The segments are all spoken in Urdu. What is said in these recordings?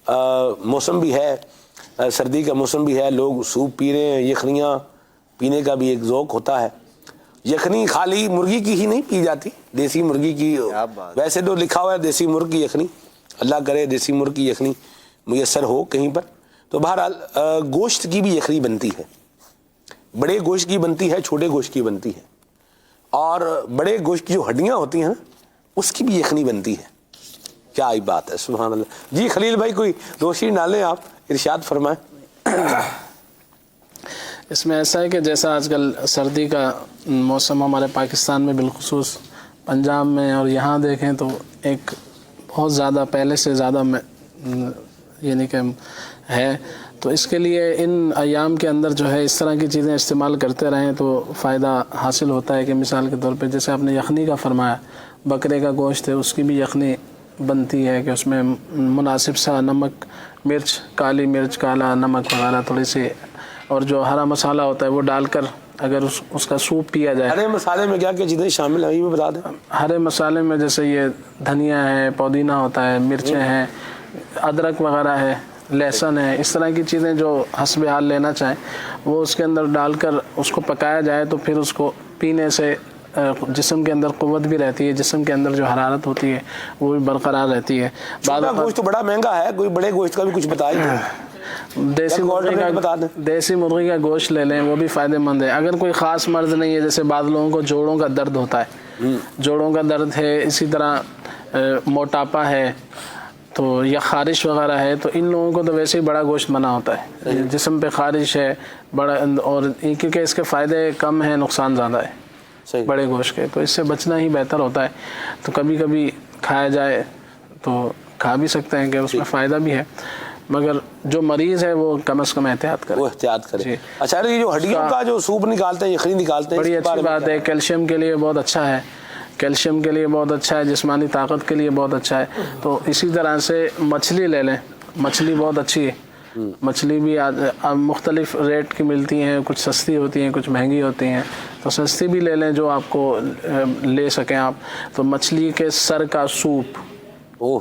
موسم بھی ہے، سردی کا موسم بھی ہے، لوگ سوپ پی رہے ہیں، یخنیاں پینے کا بھی ایک ذوق ہوتا ہے۔ یخنی خالی مرغی کی ہی نہیں پی جاتی، دیسی مرغی کی، ویسے تو لکھا ہوا ہے دیسی مرغ کی یخنی، اللہ کرے دیسی مرغ کی یخنی میسر ہو کہیں پر۔ تو بہرحال گوشت کی بھی یخنی بنتی ہے، بڑے گوشت کی بنتی ہے، چھوٹے گوشت کی بنتی ہے، اور بڑے گوشت کی جو ہڈیاں ہوتی ہیں اس کی بھی یخنی بنتی ہے۔ کیا ہی بات ہے، سبحان اللہ۔ جی خلیل بھائی کوئی روشنی ڈالیں، آپ ارشاد فرمائیں۔ اس میں ایسا ہے کہ جیسا آج کل سردی کا موسم ہمارے پاکستان میں بالخصوص پنجاب میں اور یہاں دیکھیں تو ایک بہت زیادہ پہلے سے زیادہ یعنی کہ ہے، تو اس کے لیے ان ایام کے اندر جو ہے اس طرح کی چیزیں استعمال کرتے رہیں تو فائدہ حاصل ہوتا ہے۔ کہ مثال کے طور پہ جیسے آپ نے یخنی کا فرمایا، بکرے کا گوشت ہے اس کی بھی یخنی بنتی ہے کہ اس میں مناسب سا نمک، مرچ، کالی مرچ، کالا نمک وغیرہ تھوڑی سی، اور جو ہرا مسالہ ہوتا ہے وہ ڈال کر اگر اس کا سوپ پیا جائے۔ ہرے مسالے میں کیا کیا چیزیں شامل ہیں یہ بھی بتا دیں۔ ہرے مسالے میں جیسے یہ دھنیا ہے، پودینہ ہوتا ہے، مرچیں ہیں، ادرک وغیرہ ہے، لہسن ہے، اس طرح کی چیزیں جو حسب حال لینا چاہیں وہ اس کے اندر ڈال کر اس کو پکایا جائے تو پھر اس کو پینے سے جسم کے اندر قوت بھی رہتی ہے، جسم کے اندر جو حرارت ہوتی ہے وہ بھی برقرار رہتی ہے۔ چھوٹا گوشت تو بڑا مہنگا ہے، کوئی بڑے گوشت کا بھی کچھ بتائیے۔ دیسی مرغی کا گوشت لے لیں، وہ بھی فائدہ مند ہے۔ اگر کوئی خاص مرض نہیں ہے، جیسے بعض لوگوں کو جوڑوں کا درد ہوتا ہے، جوڑوں کا درد ہے، اسی طرح موٹاپا ہے تو یا خارش وغیرہ ہے، تو ان لوگوں کو تو ویسے ہی بڑا گوشت منع ہوتا ہے۔ جسم پہ خارش ہے بڑا، اور کیونکہ اس کے فائدے کم ہیں نقصان زیادہ ہے بڑے گوشت کے، تو اس سے بچنا ہی بہتر ہوتا ہے۔ تو کبھی کبھی کھایا جائے تو کھا بھی سکتے ہیں کہ اس میں فائدہ بھی ہے، مگر جو مریض ہے وہ کم از کم احتیاط کرے، وہ احتیاط کرے۔ اچھا یہ جو ہڈیوں کا جو سوپ نکالتے ہیں، یخنی نکالتے ہیں، بڑی اچھی بات ہے، کیلشیم کے لیے بہت اچھا ہے، کیلشیم کے لیے بہت اچھا ہے، جسمانی طاقت کے لیے بہت اچھا ہے۔ تو اسی طرح سے مچھلی لے لیں، مچھلی بہت اچھی ہے، مچھلی بھی مختلف ریٹ کی ملتی ہیں، کچھ سستی ہوتی ہیں، کچھ مہنگی ہوتی ہیں، تو سستی بھی لے لیں جو آپ کو لے سکیں آپ۔ تو مچھلی کے سر کا سوپ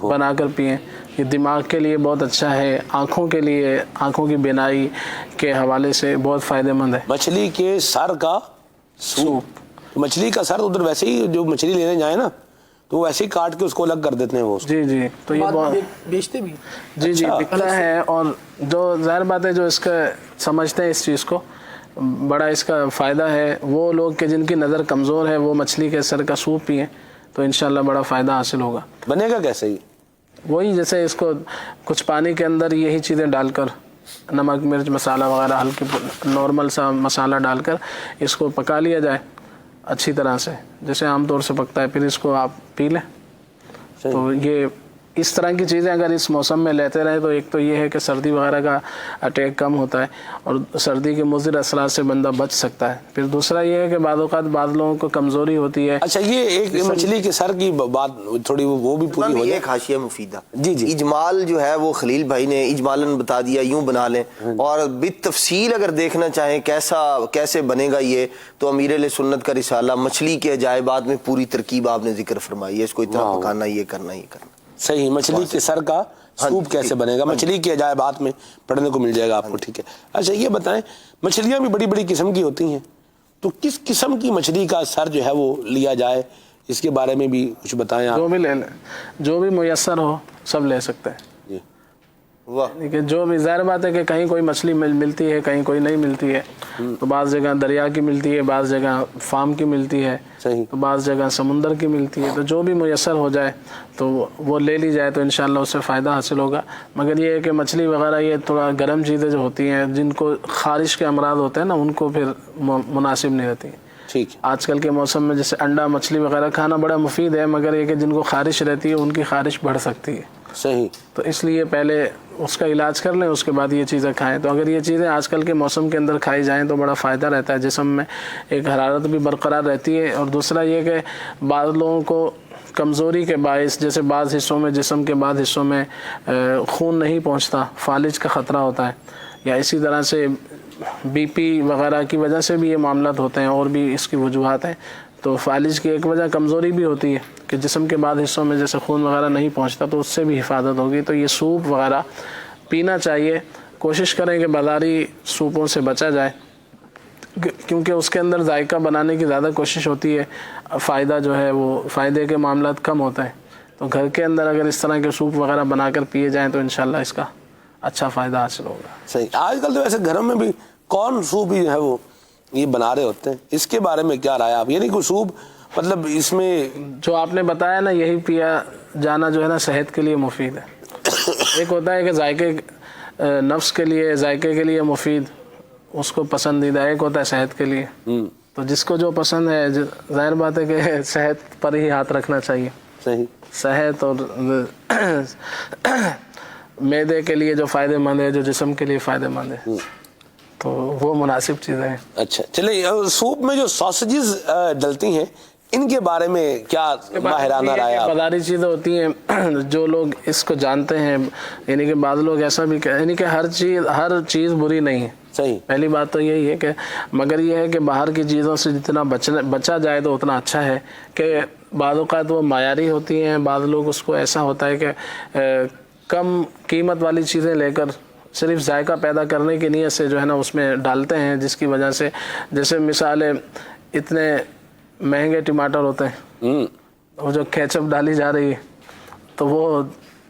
بنا کر پئیں، یہ دماغ کے لیے بہت اچھا ہے، آنکھوں کے لیے، آنکھوں کی بینائی کے حوالے سے بہت فائدہ مند ہے۔ مچھلی کے سر کا سوپ، مچھلی کا سر ادھر ویسے ہی جو مچھلی لینے جائیں نا تو ویسے ہی کاٹ کے اس کو الگ کر دیتے ہیں وہ۔ جی جی، تو یہ بہت بیچتے بھی، جی جی بکتا ہے، اور جو ظاہر بات ہے جو اس کا سمجھتے ہیں اس چیز کو، بڑا اس کا فائدہ ہے، وہ لوگ کہ جن کی نظر کمزور ہے وہ مچھلی کے سر کا سوپ پئیں تو انشاءاللہ بڑا فائدہ حاصل ہوگا۔ بنے گا کیسے ہی؟ وہی جیسے اس کو کچھ پانی کے اندر یہی چیزیں ڈال کر، نمک مرچ مسالہ وغیرہ ہلکی نارمل سا مسالہ ڈال کر اس کو پکا لیا جائے اچھی طرح سے، جیسے عام طور سے پکتا ہے، پھر اس کو آپ پی لیں۔ تو یہ اس طرح کی چیزیں اگر اس موسم میں لیتے رہیں تو ایک تو یہ ہے کہ سردی وغیرہ کا اٹیک کم ہوتا ہے اور سردی کے مضر اثرات سے بندہ بچ سکتا ہے۔ پھر دوسرا یہ ہے کہ بعض اوقات بعض لوگوں کو کمزوری ہوتی ہے۔ اچھا یہ ایک مچھلی کے سر کی بات تھوڑی وہ بھی پوری ہو جائے۔ ایک حاشیہ مفیدہ، جی جی، اجمال جو ہے وہ خلیل بھائی نے اجمالاً بتا دیا، یوں بنا لیں، اور بالتفصیل اگر دیکھنا چاہیں کیسے بنے گا یہ، تو امیر اہل سنت کا رسالہ مچھلی کے عجائبات میں پوری ترکیب آپ نے ذکر فرمائی ہے، اس کو اتنا پکانا، یہ کرنا، یہ کرنا۔ صحیح، مچھلی کے سر کا سوپ کیسے بنے گا، مچھلی کے عجائبات میں پڑھنے کو مل جائے گا آپ کو، ٹھیک ہے۔ اچھا یہ بتائیں، مچھلیاں بھی بڑی بڑی قسم کی ہوتی ہیں، تو کس قسم کی مچھلی کا سر جو ہے وہ لیا جائے، اس کے بارے میں بھی کچھ بتائیں آپ۔ جو بھی لے لیں، جو بھی میسر ہو سب لے سکتے ہیں۔ جی کہ جو بھی ظاہر بات ہے کہ کہیں کوئی مچھلی ملتی ہے، کہیں کوئی نہیں ملتی ہے، تو بعض جگہ دریا کی ملتی ہے، بعض جگہ فارم کی ملتی ہے، تو بعض جگہ سمندر کی ملتی ہے، تو جو بھی میسر ہو جائے تو وہ لے لی جائے تو انشاءاللہ اس سے فائدہ حاصل ہوگا۔ مگر یہ ہے کہ مچھلی وغیرہ یہ تھوڑا گرم چیزیں جو ہوتی ہیں، جن کو خارش کے امراض ہوتے ہیں نا، ان کو پھر مناسب نہیں رہتی ہیں۔ ٹھیک ہے۔ آج کل کے موسم میں جیسے انڈا مچھلی وغیرہ کھانا بڑا مفید ہے، مگر یہ کہ جن کو خارش رہتی ہے ان کی خارش بڑھ سکتی ہے، صحیح، تو اس لیے پہلے اس کا علاج کر لیں، اس کے بعد یہ چیزیں کھائیں۔ تو اگر یہ چیزیں آج کل کے موسم کے اندر کھائی جائیں تو بڑا فائدہ رہتا ہے، جسم میں ایک حرارت بھی برقرار رہتی ہے، اور دوسرا یہ کہ بعض لوگوں کو کمزوری کے باعث، جیسے بعض حصوں میں جسم کے بعض حصوں میں خون نہیں پہنچتا، فالج کا خطرہ ہوتا ہے، یا اسی طرح سے بی پی وغیرہ کی وجہ سے بھی یہ معاملات ہوتے ہیں، اور بھی اس کی وجوہات ہیں، تو تو فالج کی ایک وجہ کمزوری بھی ہوتی ہے کہ جسم کے بعد حصوں میں جیسے خون وغیرہ نہیں پہنچتا، تو اس سے بھی حفاظت ہوگی. تو یہ سوپ وغیرہ پینا چاہیے. کوشش کریں کہ بازاری سوپوں سے بچا جائے کیونکہ اس کے اندر ذائقہ بنانے کی زیادہ کوشش ہوتی ہے، فائدہ جو ہے وہ فائدے کے معاملات کم ہوتے ہیں. تو گھر کے اندر اگر اس طرح کے سوپ وغیرہ بنا کر پیے جائیں تو انشاءاللہ اس کا اچھا فائدہ حاصل ہوگا. صحیح. آج کل تو ویسے گھروں میں بھی کون سوپ ہی ہے وہ یہ بنا رہے ہوتے ہیں، اس کے بارے میں کیا رائے آپ؟ یعنی کوئی سوپ مطلب اس میں جو آپ نے بتایا نا یہی پیا جانا جو ہے نا صحت کے لیے مفید ہے. ایک ہوتا ہے کہ ذائقے نفس کے لیے ذائقے کے لیے مفید اس کو پسندیدہ، ایک ہوتا ہے صحت کے لیے. تو جس کو جو پسند ہے ظاہر بات ہے کہ صحت پر ہی ہاتھ رکھنا چاہیے. صحیح. صحت اور معدے کے لیے جو فائدہ مند ہے، جو جسم کے لیے فائدہ مند ہے، تو وہ مناسب چیزیں ہیں. اچھا چلیں، سوپ میں جو ساسیجز ڈلتی ہیں ان کے بارے میں کیا ماہرانہ رائے آپ؟ بازاری چیزیں ہوتی ہیں جو لوگ اس کو جانتے ہیں، یعنی کہ بعض لوگ ایسا بھی یعنی کہ ہر چیز بری نہیں ہے. صحیح. پہلی بات تو یہی ہے کہ مگر یہ ہے کہ باہر کی چیزوں سے جتنا بچا جائے تو اتنا اچھا ہے. کہ بعض اوقات وہ معیاری ہوتی ہیں، بعض لوگ اس کو ایسا ہوتا ہے کہ کم قیمت والی چیزیں لے کر صرف ذائقہ پیدا کرنے کی نیت سے جو ہے نا اس میں ڈالتے ہیں، جس کی وجہ سے جیسے مثالیں اتنے مہنگے ٹماٹر ہوتے ہیں، وہ جو کیچپ ڈالی جا رہی ہے تو وہ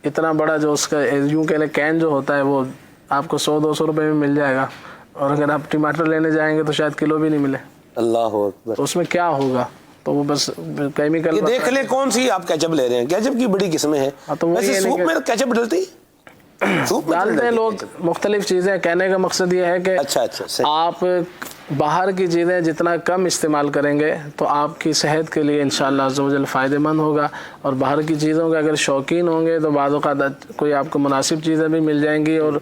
اتنا بڑا جو اس کا یوں کہ کین جو ہوتا ہے وہ آپ کو 100-200 روپے میں مل جائے گا، اور اگر آپ ٹماٹر لینے جائیں گے تو شاید کلو بھی نہیں ملے. اللہ اکبر. تو اس میں کیا ہوگا؟ تو وہ بس کیمیکل. یہ دیکھ لیں کون سی آپ کیچپ لے رہے ہیں، کیچپ کی بڑی قسمیں ہیں. ویسے سوپ میں کیچپ ڈلتی ڈالتے ہیں لوگ مختلف چیزیں. کہنے کا مقصد یہ ہے کہ اچھا آپ باہر کی چیزیں جتنا کم استعمال کریں گے تو آپ کی صحت کے لیے انشاءاللہ عز و جل فائدہ مند ہوگا. اور باہر کی چیزوں کے اگر شوقین ہوں گے تو بعض اوقات کوئی آپ کو مناسب چیزیں بھی مل جائیں گی، اور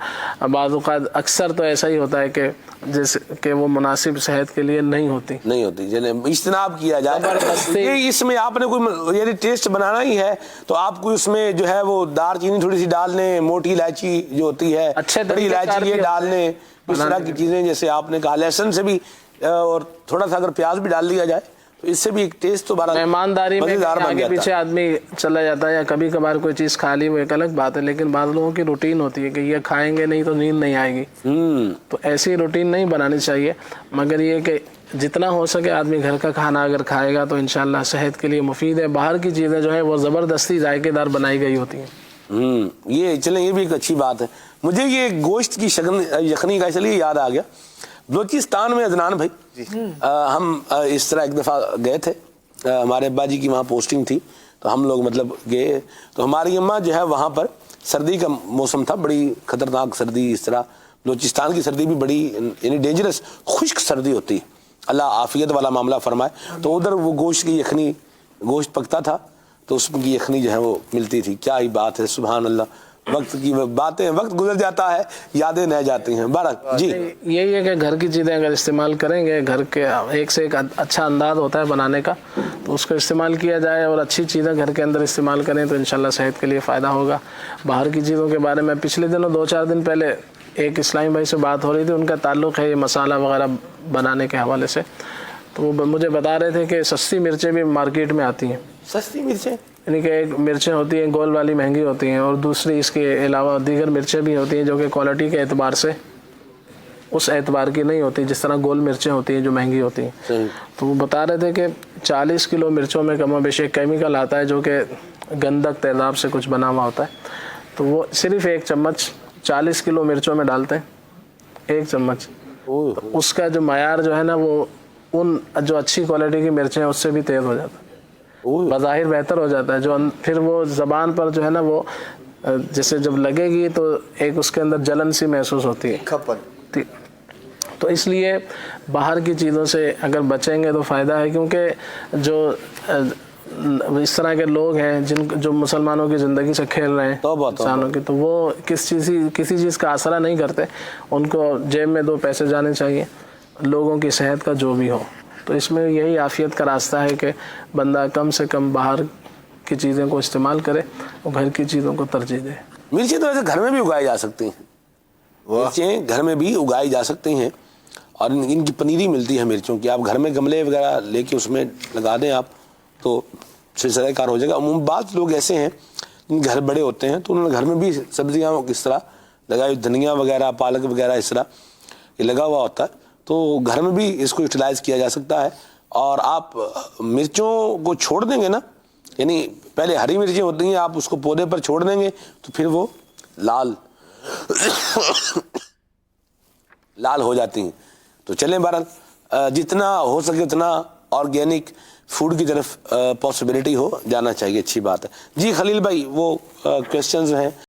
بعض اوقات اکثر تو ایسا ہی ہوتا ہے کہ جیسے کہ وہ مناسب صحت کے لیے نہیں ہوتی. چلیں اجتناب کیا جائے. اس میں آپ نے کوئی یعنی ٹیسٹ بنانا ہی ہے تو آپ کو اس میں جو ہے وہ دار چینی تھوڑی سی ڈال لیں، موٹی الائچی جو ہوتی ہے، بڑی الائچی یہ ڈال لیں، اس طرح کی چیزیں جیسے آپ نے کہا لہسن سے بھی، اور تھوڑا سا اگر پیاز بھی ڈال دیا جائے تو اس سے بھی ایک ٹیسٹ تو مہمانداری میں آگے پیچھے آدمی چلا جاتا ہے یا کبھی کبھار کوئی چیز کھا لی وہ ایک الگ بات ہے، لیکن بعض لوگوں کی روٹین ہوتی ہے کہ یہ کھائیں گے نہیں تو نیند نہیں آئے گی. تو ایسی روٹین نہیں بنانی چاہیے، مگر یہ کہ جتنا ہو سکے آدمی گھر کا کھانا اگر کھائے گا تو انشاءاللہ صحت کے لیے مفید ہے. باہر کی چیزیں جو ہے وہ زبردستی ذائقے دار بنائی گئی ہوتی ہیں. یہ چلیں یہ بھی ایک اچھی بات ہے. مجھے یہ گوشت کی یخنی کا اس لیے یاد آ گیا، بلوچستان میں عدنان بھائی ہم اس طرح ایک دفعہ گئے تھے، ہمارے ابا جی کی وہاں پوسٹنگ تھی تو ہم لوگ مطلب گئے تو ہماری اماں جو ہے وہاں پر سردی کا موسم تھا، بڑی خطرناک سردی. اس طرح بلوچستان کی سردی بھی بڑی یعنی ڈینجرس خشک سردی ہوتی ہے، اللہ عافیت والا معاملہ فرمائے. تو ادھر وہ گوشت کی یخنی، گوشت پکتا تھا تو اس کی یخنی جو ہے وہ ملتی تھی. کیا ہی بات ہے، سبحان اللہ. وقت کی باتیں، وقت گزر جاتا ہے، یادیں رہ جاتی ہیں. بارک جی یہی ہے کہ گھر کی چیزیں اگر استعمال کریں گے، گھر کے ایک سے ایک اچھا انداز ہوتا ہے بنانے کا، تو اس کو استعمال کیا جائے اور اچھی چیزیں گھر کے اندر استعمال کریں تو انشاءاللہ صحت کے لیے فائدہ ہوگا. باہر کی چیزوں کے بارے میں پچھلے دنوں 2-4 دن پہلے ایک اسلامی بھائی سے بات ہو رہی تھی، ان کا تعلق ہے یہ مسالہ وغیرہ بنانے کے حوالے سے. تو وہ مجھے بتا رہے تھے کہ سستی مرچیں بھی مارکیٹ میں آتی ہیں. سستی مرچیں یعنی کہ ایک مرچیں ہوتی ہیں گول والی مہنگی ہوتی ہیں، اور دوسری اس کے علاوہ دیگر مرچیں بھی ہوتی ہیں جو کہ کوالٹی کے اعتبار سے اس اعتبار کی نہیں ہوتی جس طرح گول مرچیں ہوتی ہیں جو مہنگی ہوتی ہیں. تو وہ بتا رہے تھے کہ 40 کلو مرچوں میں کم و بیش ایک کیمیکل آتا ہے جو کہ گندک تیزاب سے کچھ بنا ہوا ہوتا ہے. تو وہ صرف 1 چمچ 40 کلو مرچوں میں ڈالتے ہیں، 1 چمچ. اس کا جو معیار جو ہے نا وہ ان جو اچھی کوالٹی کی مرچیں ہیں اس سے بھی تیز ہو جاتا ہے، بظاہر بہتر ہو جاتا ہے. جو پھر وہ زبان پر جو ہے نا وہ جیسے جب لگے گی تو ایک اس کے اندر جلن سی محسوس ہوتی ہے. تو اس لیے باہر کی چیزوں سے اگر بچیں گے تو فائدہ ہے، کیونکہ جو اس طرح کے لوگ ہیں جو مسلمانوں کی زندگی سے کھیل رہے ہیں انسانوں کی، تو وہ کسی چیز کا آسرا نہیں کرتے. ان کو جیب میں 2 پیسے جانے چاہیے، لوگوں کی صحت کا جو بھی ہو. تو اس میں یہی عافیت کا راستہ ہے کہ بندہ کم سے کم باہر کی چیزیں کو استعمال کرے اور گھر کی چیزوں کو ترجیح دے. مرچیں تو ایسے گھر میں بھی اگائی جا سکتی ہیں، مرچیں گھر میں بھی اگائی جا سکتی ہیں. اور ان کی پنیری ملتی ہے مرچوں کی. آپ گھر میں گملے وغیرہ لے کے اس میں لگا دیں آپ تو سلسلہ کار ہو جائے گا. عموماً بعض لوگ ایسے ہیں جن کے گھر بڑے ہوتے ہیں تو انہوں نے گھر میں بھی سبزیاں اس طرح لگائی, دھنیا وغیرہ پالک وغیرہ اس طرح یہ لگا ہوا ہوتا ہے, تو گھر میں بھی اس کو یوٹیلائز کیا جا سکتا ہے. اور آپ مرچوں کو چھوڑ دیں گے نا, یعنی پہلے ہری مرچیں ہوتی ہیں, آپ اس کو پودے پر چھوڑ دیں گے تو پھر وہ لال ہو جاتی ہیں. تو چلیں بہرحال جتنا ہو سکے اتنا آرگینک فوڈ کی طرف پاسبلٹی ہو جانا چاہیے, اچھی بات ہے. جی خلیل بھائی وہ کویسچنز ہیں